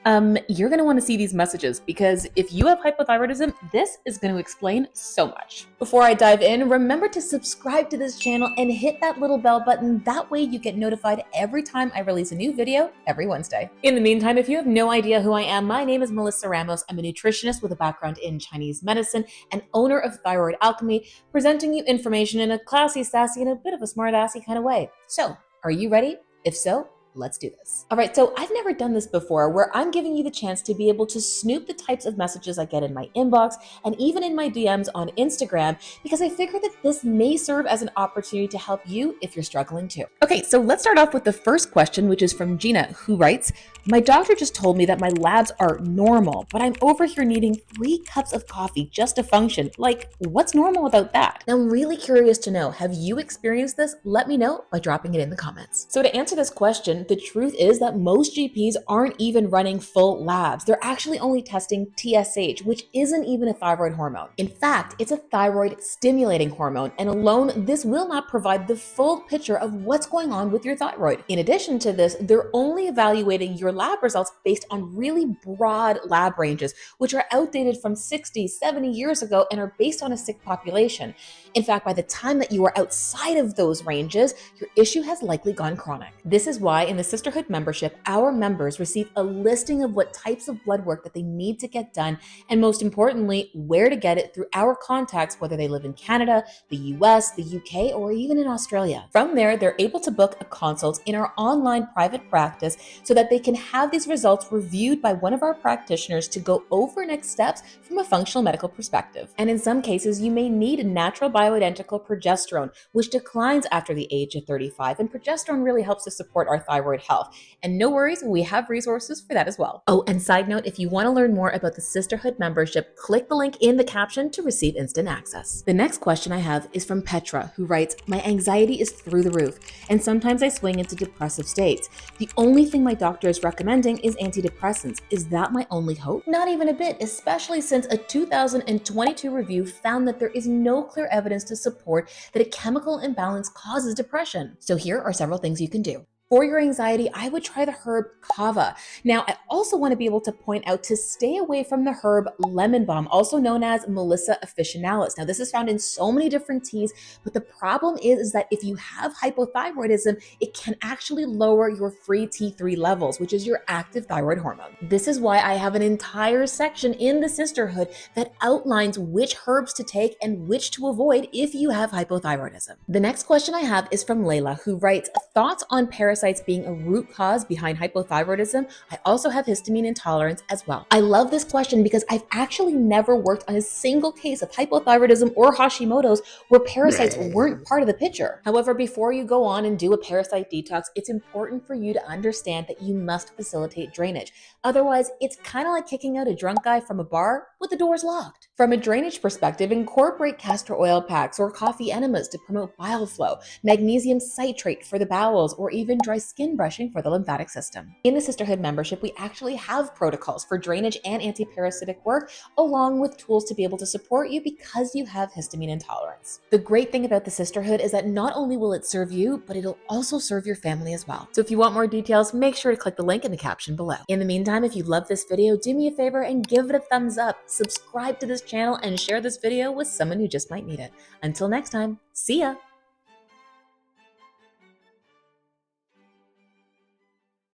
You're going to want to see these messages because if you have hypothyroidism, this is going to explain so much. Before I dive in, remember to subscribe to this channel and hit that little bell button. That way you get notified every time I release a new video every Wednesday. In the meantime, if you have no idea who I am, my name is Melissa Ramos. I'm a nutritionist with a background in Chinese medicine and owner of Thyroid Alchemy, presenting you information in a classy, sassy, and a bit of a smart-assy kind of way. So, are you ready? If so, let's do this. All right, so I've never done this before where I'm giving you the chance to be able to snoop the types of messages I get in my inbox and even in my DMs on Instagram, because I figure that this may serve as an opportunity to help you if you're struggling too. Okay, so let's start off with the first question, which is from Gina, who writes, my doctor just told me that my labs are normal, but I'm over here needing 3 cups of coffee just to function. Like, what's normal about that? Now, I'm really curious to know, have you experienced this? Let me know by dropping it in the comments. So to answer this question, the truth is that most GPs aren't even running full labs. They're actually only testing TSH, which isn't even a thyroid hormone. In fact, it's a thyroid stimulating hormone, and alone, this will not provide the full picture of what's going on with your thyroid. In addition to this, they're only evaluating your lab results based on really broad lab ranges, which are outdated from 60, 70 years ago and are based on a sick population. In fact, by the time that you are outside of those ranges, your issue has likely gone chronic. This is why in the Sisterhood membership, our members receive a listing of what types of blood work that they need to get done, and most importantly, where to get it through our contacts, whether they live in Canada, the US, the UK, or even in Australia. From there, they're able to book a consult in our online private practice so that they can have these results reviewed by one of our practitioners to go over next steps from a functional medical perspective. And in some cases, you may need a natural bioidentical progesterone, which declines after the age of 35, and progesterone really helps to support our thyroid health. And no worries, we have resources for that as well. Oh, and side note, if you want to learn more about the Sisterhood membership, click the link in the caption to receive instant access. The next question I have is from Petra, who writes, my anxiety is through the roof, and sometimes I swing into depressive states. The only thing my doctor is recommending is antidepressants. Is that my only hope? Not even a bit, especially since a 2022 review found that there is no clear evidence to support that a chemical imbalance causes depression. So here are several things you can do. For your anxiety, I would try the herb kava. Now, I also want to be able to point out to stay away from the herb lemon balm, also known as Melissa officinalis. Now, this is found in so many different teas, but the problem is that if you have hypothyroidism, it can actually lower your free T3 levels, which is your active thyroid hormone. This is why I have an entire section in the Sisterhood that outlines which herbs to take and which to avoid if you have hypothyroidism. The next question I have is from Layla, who writes, thoughts on parasites being a root cause behind hypothyroidism. I also have histamine intolerance as well. I love this question because I've actually never worked on a single case of hypothyroidism or Hashimotos where parasites weren't part of the picture. However, before you go on and do a parasite detox, it's important for you to understand that you must facilitate drainage. Otherwise, it's kind of like kicking out a drunk guy from a bar with the doors locked. From a drainage perspective, incorporate castor oil packs or coffee enemas to promote bile flow, magnesium citrate for the bowels, or even dry skin brushing for the lymphatic system. In the Sisterhood membership, we actually have protocols for drainage and anti-parasitic work, along with tools to be able to support you because you have histamine intolerance. The great thing about the Sisterhood is that not only will it serve you, but it'll also serve your family as well. So if you want more details, make sure to click the link in the caption below. In the meantime, if you love this video, do me a favor and give it a thumbs up, subscribe to this channel, and share this video with someone who just might need it. Until next time, see ya!